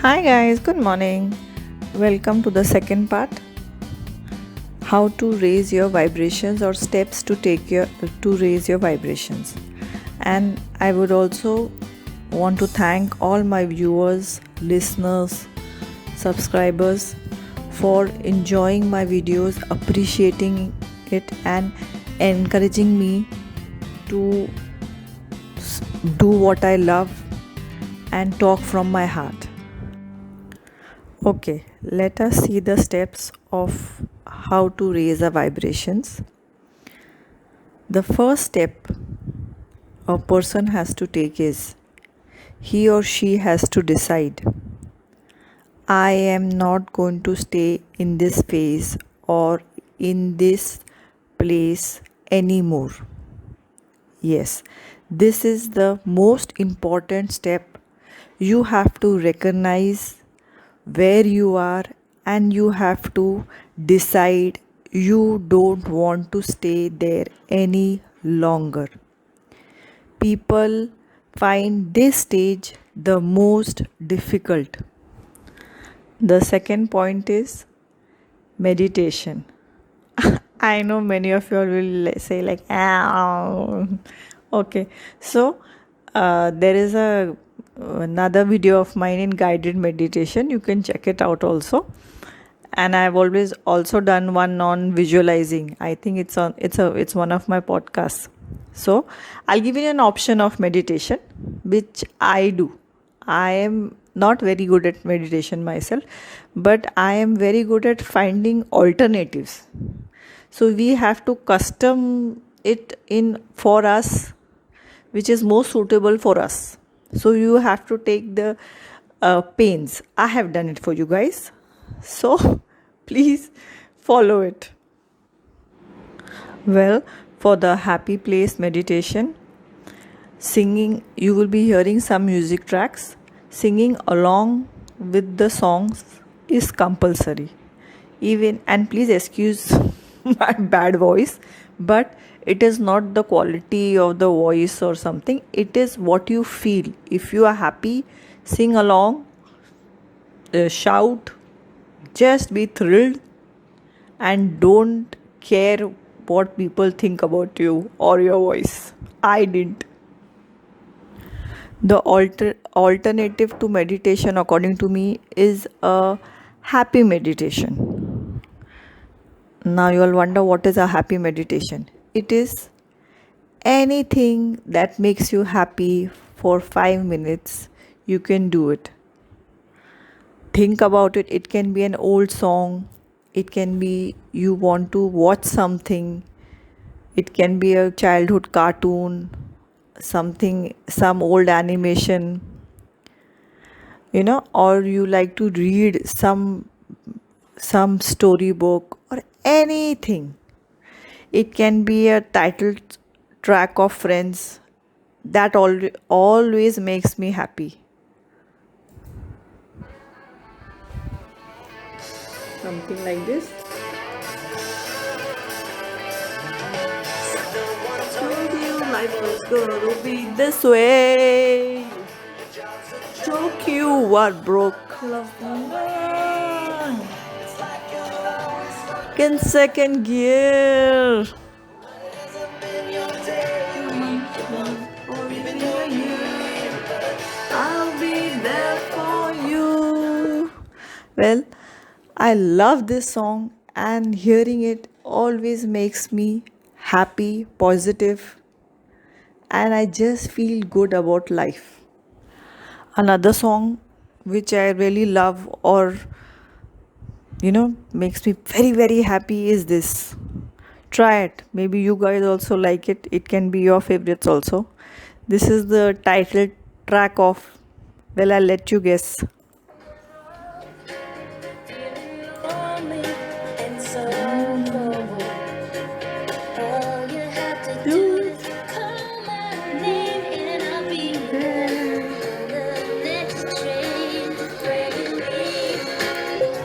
Hi guys, good morning. Welcome to the second part, how to raise your vibrations or steps to raise your vibrations. And I would also want to thank all my viewers, listeners, subscribers for enjoying my videos, appreciating it and encouraging me to do what I love and talk from my heart. Okay, let us see the steps of how to raise our vibrations. The first step a person has to take is he or she has to decide I am not going to stay in this phase or in this place anymore. Yes, this is the most important step. You have to recognize where you are and you have to decide you don't want to stay there any longer. People find this stage the most difficult. The second point is meditation. I know many of you all will say like, "Ow." Okay, so there is another video of mine in guided meditation. You can check it out also. And I've always also done one on visualizing. I think it's one of my podcasts. So I'll give you an option of meditation, which I do. I am not very good at meditation myself, but I am very good at finding alternatives. So we have to custom it in for us, which is more suitable for us. So you have to take the pains. I have done it for you guys. So please follow it. Well, for the happy place meditation, singing, you will be hearing some music tracks. Singing along with the songs is compulsory. Even, and please excuse my bad voice, but it is not the quality of the voice or something, it is what you feel. If you are happy, sing along, shout, just be thrilled, and don't care what people think about you or your voice. I didn't. The alternative to meditation, according to me, is a happy meditation. Now you all wonder what is a happy meditation. It is anything that makes you happy for 5 minutes. You can do it. Think about it. It can be an old song. It can be you want to watch something. It can be a childhood cartoon, something, some old animation, or you like to read some storybook or anything. It can be a title track of Friends. That always makes me happy. Something like this. Told you life was gonna be this way. Took you what broke love in second gear. I'll be there for you. Well, I love this song, and hearing it always makes me happy, positive, and I just feel good about life. Another song which I really love or makes me very very happy is this. Try it. Maybe you guys also like it. It can be your favorites also. This is the title track of, well, I'll let you guess.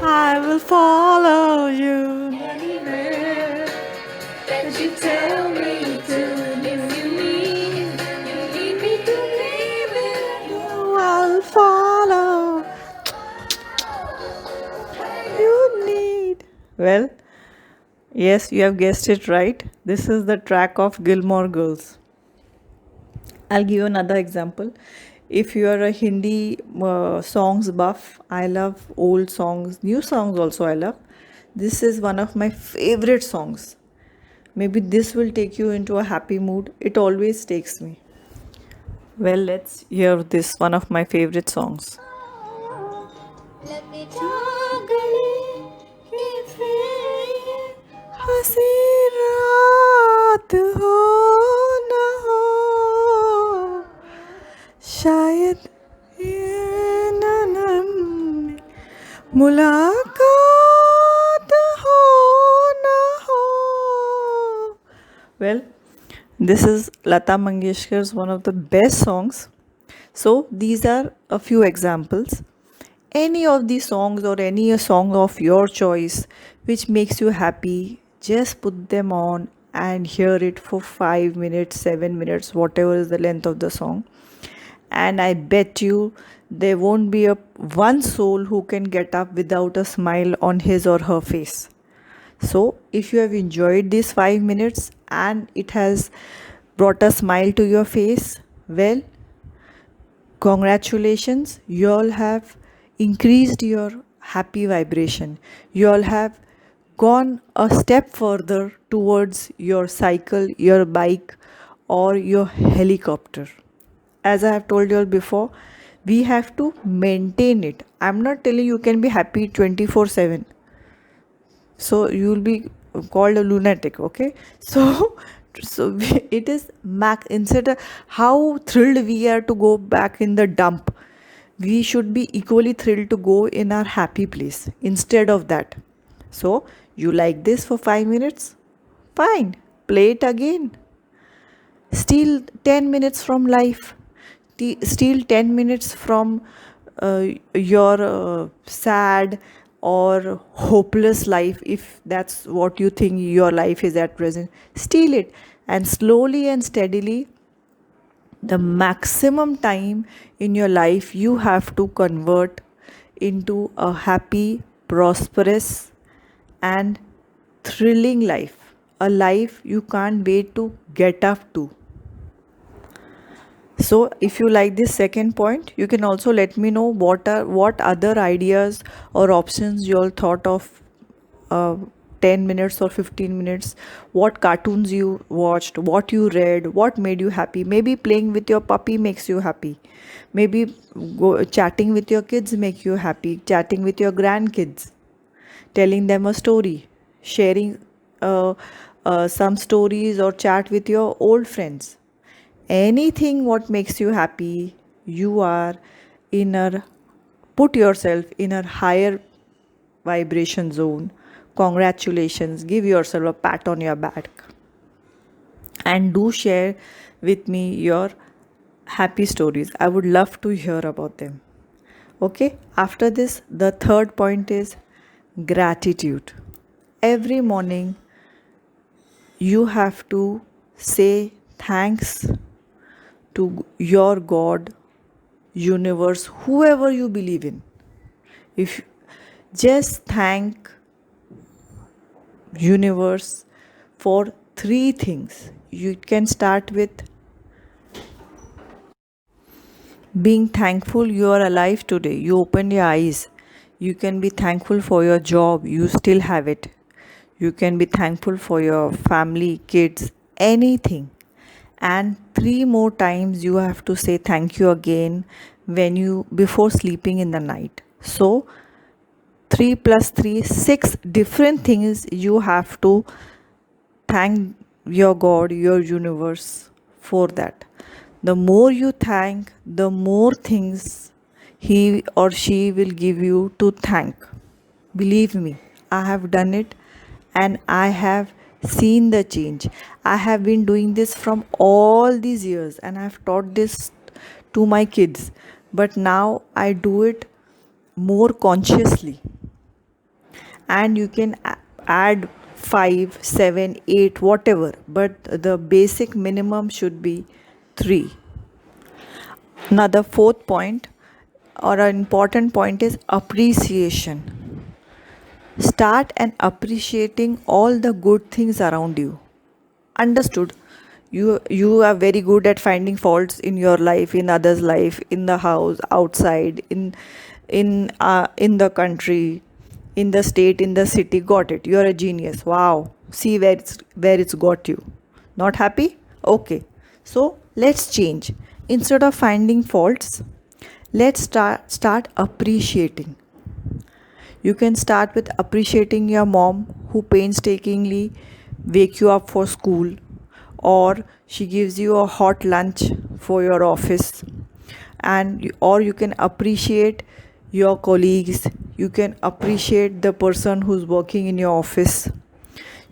I will follow you anywhere that you tell me to. If you need me to leave it, I'll follow. Well, yes, you have guessed it right. This is the track of Gilmore Girls. I'll give you another example. If you are a Hindi songs buff, I love old songs, new songs also I love. This is one of my favorite songs. Maybe this will take you into a happy mood. It always takes me. Well, let's hear this one of my favorite songs. लगे जा गले कि फिर ये हंसी रात हो न हो शायद ये ननम में मुलाकात हो न हो. Well, this is Lata Mangeshkar's one of the best songs. So these are a few examples. Any of these songs or any song of your choice which makes you happy, just put them on and hear it for 5 minutes, 7 minutes, whatever is the length of the song. And I bet you there won't be a one soul who can get up without a smile on his or her face. So, if you have enjoyed these 5 minutes and it has brought a smile to your face, well, congratulations, you all have increased your happy vibration. You all have gone a step further towards your cycle, your bike, or your helicopter. As I have told you all before, we have to maintain it. I'm not telling you can be happy 24/7. So you will be called a lunatic, okay? It is instead of how thrilled we are to go back in the dump, we should be equally thrilled to go in our happy place instead of that. So you like this for 5 minutes, fine, play it again. Steal 10 minutes from life, steal 10 minutes from your sad or hopeless life, if that's what you think your life is at present. Steal it, and slowly and steadily, the maximum time in your life you have to convert into a happy, prosperous, and thrilling life, a life you can't wait to get up to. So if you like this second point, you can also let me know what other ideas or options you all thought of. uh, 10 minutes or 15 minutes, what cartoons you watched, what you read, what made you happy. Maybe playing with your puppy makes you happy. Maybe chatting with your kids make you happy. Chatting with your grandkids, telling them a story, sharing some stories or chat with your old friends. Anything what makes you happy, you are in a put yourself in a higher vibration zone. Congratulations, give yourself a pat on your back, and do share with me your happy stories. I would love to hear about them. Okay, after this, the third point is gratitude. Every morning you have to say thanks to your God, universe, whoever you believe in. If just thank universe for three things. You can start with being thankful you are alive today. You opened your eyes. You can be thankful for your job. You still have it. You can be thankful for your family, kids, anything. And three more times you have to say thank you again when you before sleeping in the night. So 3 plus 3, 6 different things you have to thank your God, your universe for that. The more you thank, the more things he or she will give you to thank. Believe me, I have done it and I have seen the change. I have been doing this from all these years and I have taught this to my kids. But now I do it more consciously. And you can add 5, 7, 8, whatever, but the basic minimum should be 3. Now the fourth point or an important point is appreciation. Start and appreciating all the good things around you. Understood? You are very good at finding faults in your life, in others' life, in the house, outside, in the country, in the state, in the city. Got it. You are a genius. Wow. See where it's got you. Not happy? Okay. So let's change. Instead of finding faults, let's start appreciating. You can start with appreciating your mom who painstakingly wake you up for school, or she gives you a hot lunch for your office, or you can appreciate your colleagues. You can appreciate the person who's working in your office.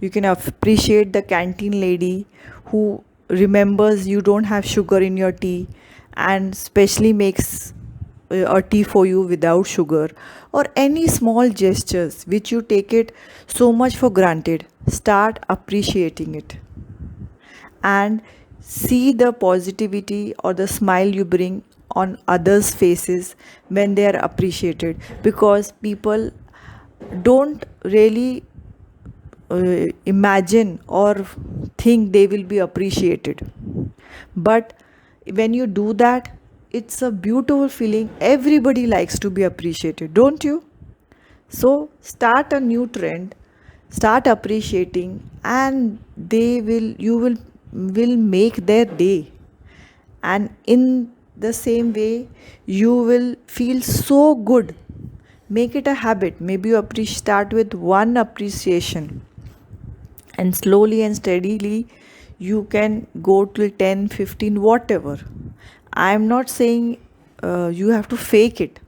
You can appreciate the canteen lady who remembers you don't have sugar in your tea and specially makes a tea for you without sugar, or any small gestures which you take it so much for granted. Start appreciating it and see the positivity or the smile you bring on others' faces when they are appreciated, because people don't really imagine or think they will be appreciated. But when you do that, it's a beautiful feeling. Everybody likes to be appreciated, don't you? So start a new trend, start appreciating, and you will make their day. And in the same way, you will feel so good. Make it a habit. Maybe you start with one appreciation, and slowly and steadily you can go to 10, 15, whatever. I am not saying you have to fake it.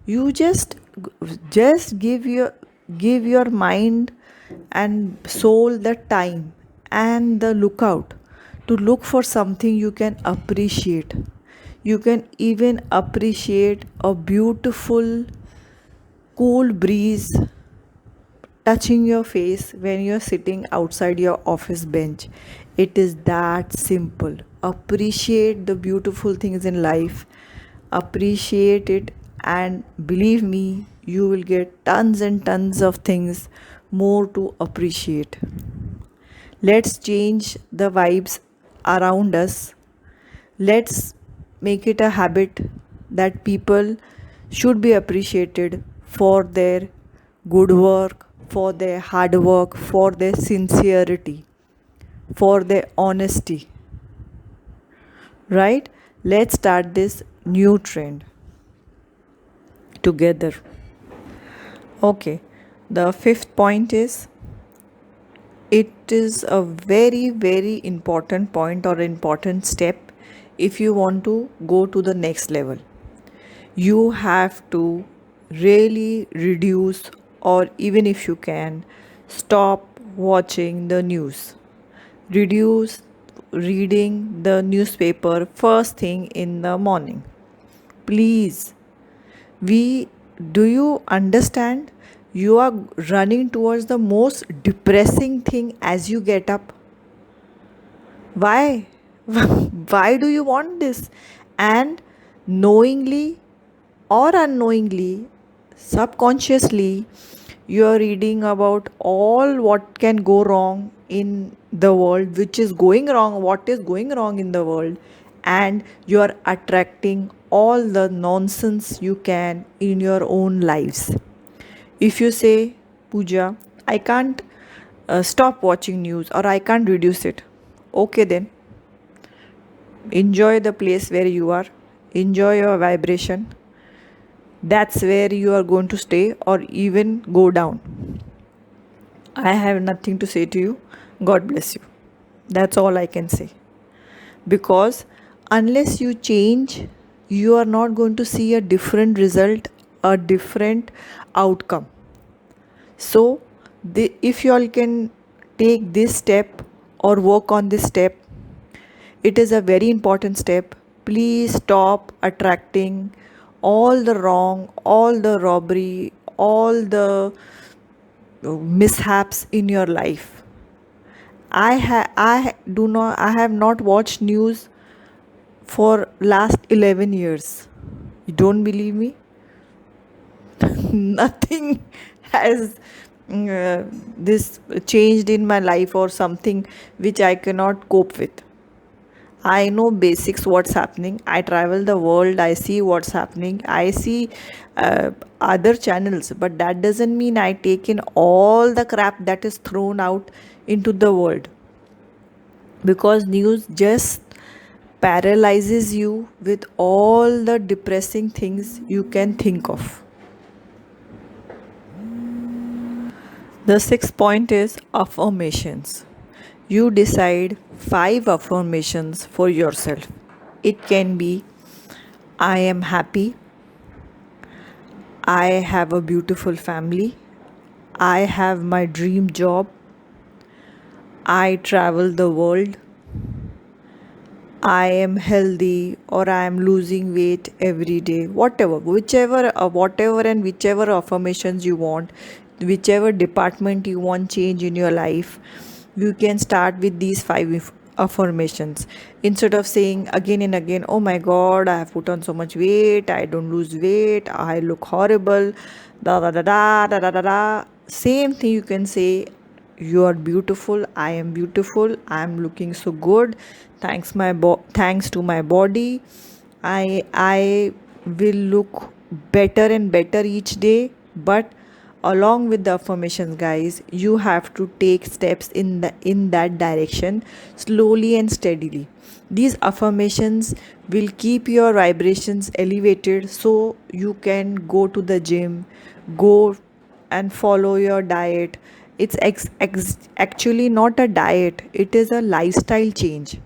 You just give your mind and soul the time and the lookout to look for something you can appreciate. You can even appreciate a beautiful cool breeze touching your face when you're sitting outside your office bench. It is that simple. Appreciate the beautiful things in life, appreciate it, and believe me, you will get tons and tons of things more to appreciate. Let's change the vibes around us. Let's make it a habit that people should be appreciated for their good work, for their hard work, for their sincerity, for their honesty. Right? Let's start this new trend together. Okay. The fifth point is, it is a very, very important point or important step if you want to go to the next level. You have to really reduce, or even if you can, stop watching the news. Reduce reading the newspaper first thing in the morning. Please, we do you understand? You are running towards the most depressing thing as you get up. Why? Why do you want this? And knowingly or unknowingly, subconsciously, you are reading about all what can go wrong in the world, which is going wrong, what is going wrong in the world, and you are attracting all the nonsense you can in your own lives. If you say, Pooja, I can't stop watching news, or I can't reduce it, okay, then enjoy the place where you are, enjoy your vibration. That's where you are going to stay or even go down. I have nothing to say to you. God bless you. That's all I can say. Because unless you change, you are not going to see a different result, a different outcome. So, if you all can take this step or work on this step, it is a very important step. Please stop attracting all the wrong, all the robbery, all the mishaps in your life. I have not watched news for last 11 years. You don't believe me? Nothing has this changed in my life, or something which I cannot cope with. I know basics what's happening. I travel the world. I see what's happening. I see other channels, but that doesn't mean I take in all the crap that is thrown out into the world, because news just paralyzes you with all the depressing things you can think of. The sixth point is affirmations. You decide 5 affirmations for yourself. It can be: I am happy, I have a beautiful family, I have my dream job, I travel the world, I am healthy, or I am losing weight every day. Whatever, whatever and whichever affirmations you want, whichever department you want change in your life, you can start with these affirmations. Instead of saying again and again, "Oh my God, I have put on so much weight. I don't lose weight. I look horrible." Da da da da da da da da. Same thing you can say: you are beautiful, I am beautiful, I am looking so good, thanks to my body, I will look better and better each day. But along with the affirmations, guys, you have to take steps in that direction, slowly and steadily. These affirmations will keep your vibrations elevated, so you can go to the gym, go and follow your diet. It's actually not a diet, it is a lifestyle change.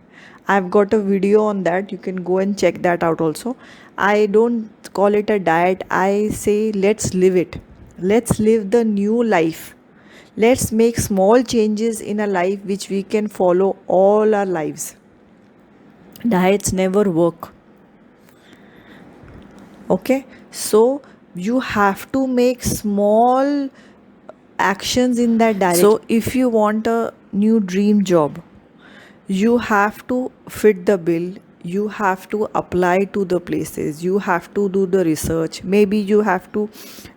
I've got a video on that, you can go and check that out also. I don't call it a diet, I say let's live it. Let's live the new life. Let's make small changes in a life which we can follow all our lives. Diets never work. Okay, so you have to make small actions in that direction. So if you want a new dream job, you have to fit the bill, you have to apply to the places, you have to do the research, maybe you have to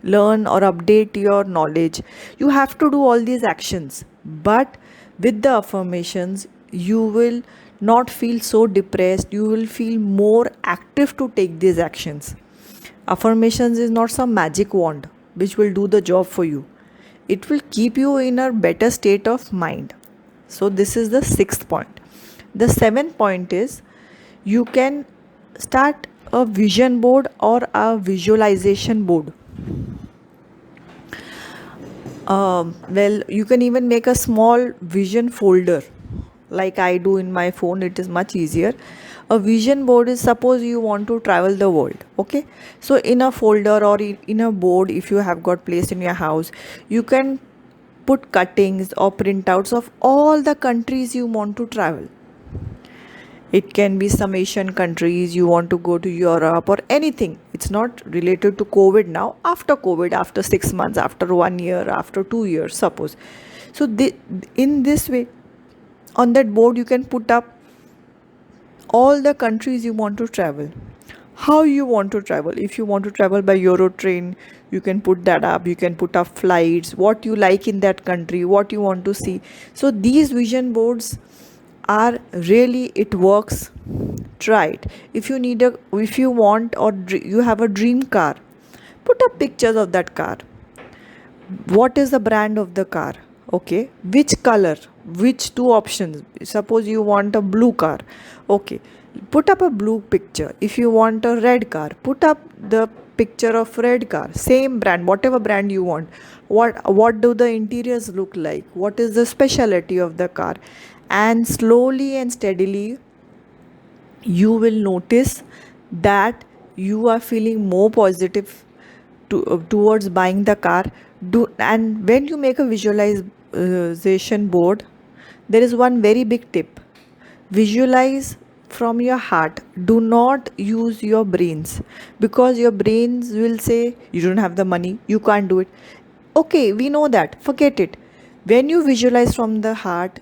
learn or update your knowledge, you have to do all these actions. But with the affirmations, you will not feel so depressed, you will feel more active to take these actions. Affirmations is not some magic wand which will do the job for you. It will keep you in a better state of mind. So, this is the sixth point. The seventh point is you can start a vision board or a visualization board. Well, you can even make a small vision folder like I do in my phone, it is much easier. A vision board is, suppose you want to travel the world, okay? So, in a folder or in a board, if you have got placed in your house, you can put cuttings or printouts of all the countries you want to travel. It can be some Asian countries, you want to go to Europe or anything. It's not related to COVID now. After COVID, after 6 months, after 1 year, after 2 years, suppose. So, in this way, on that board, you can put up all the countries you want to travel. How you want to travel. If you want to travel by Euro train, you can put that up. You can put up flights, what you like in that country, what you want to see. So, these vision boards are really, it works. Try it. If you want, or you have a dream car, put up pictures of that car. What is the brand of the car? Okay, which color, which two options? Suppose you want a blue car, okay, put up a blue picture. If you want a red car, put up the picture of red car, same brand, whatever brand you want. What do the interiors look like, what is the specialty of the car? And slowly and steadily you will notice that you are feeling more positive towards buying the car. And when you make a visualization board, there is one very big tip: visualize from your heart, do not use your brains, because your brains will say you don't have the money, you can't do it. Okay, we know that, forget it. When you visualize from the heart,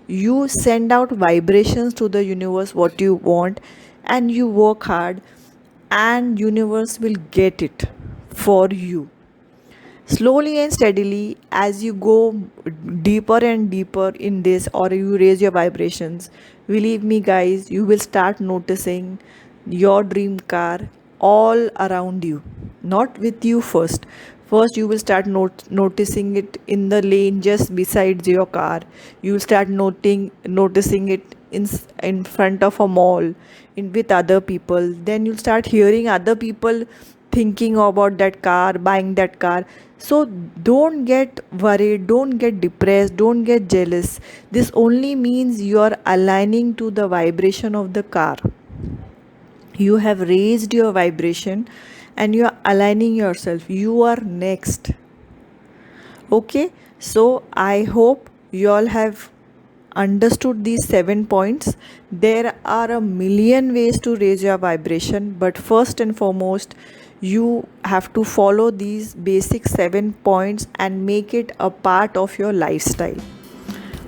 you send out vibrations to the universe what you want, and you work hard, and universe will get it for you. Slowly and steadily, as you go deeper and deeper in this, or you raise your vibrations, believe me, guys, you will start noticing your dream car all around you, not with you first. First, you will start noticing it in the lane just besides your car. You will start noticing it in front of a mall, in with other people. Then you'll start hearing other people thinking about that car, buying that car. So don't get worried, don't get depressed, don't get jealous. This only means you are aligning to the vibration of the car. You have raised your vibration and you are aligning yourself. You are next. Okay, so I hope you all have understood these 7 points. There are a million ways to raise your vibration, but first and foremost, you have to follow these basic 7 points and make it a part of your lifestyle.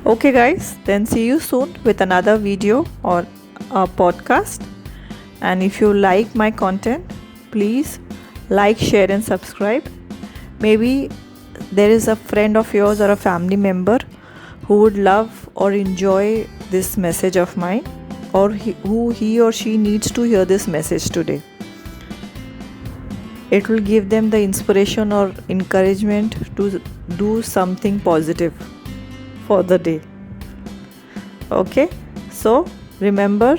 Okay, guys, then see you soon with another video or a podcast. And if you like my content, please like, share, and subscribe. Maybe there is a friend of yours or a family member who would love or enjoy this message of mine, or who he or she needs to hear this message today. It will give them the inspiration or encouragement to do something positive for the day. Okay, so remember,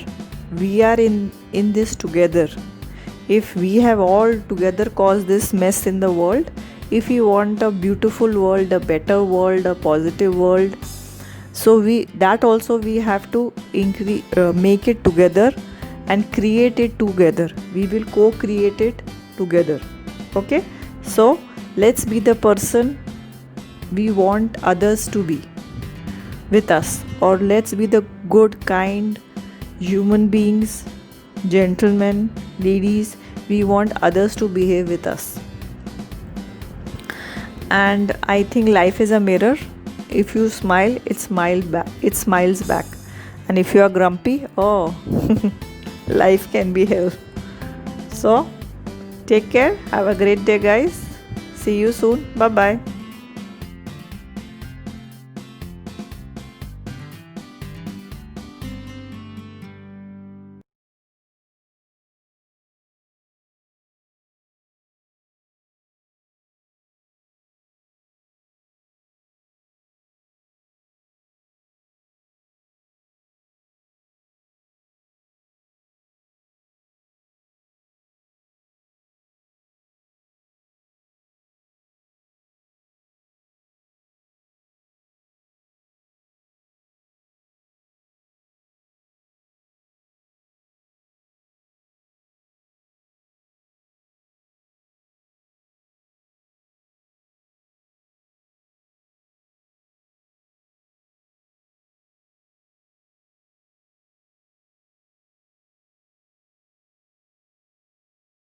we are in this together. If we have all together caused this mess in the world, if you want a beautiful world, a better world, a positive world, so we have to make it together and create it together. We will co-create it together. Okay, so let's be the person we want others to be with us, or let's be the good, kind human beings, gentlemen, ladies we want others to behave with us. And I think life is a mirror. If you smile, it smiles back. And if you are grumpy, oh, life can be hell. So take care, have a great day, guys. See you soon. Bye bye.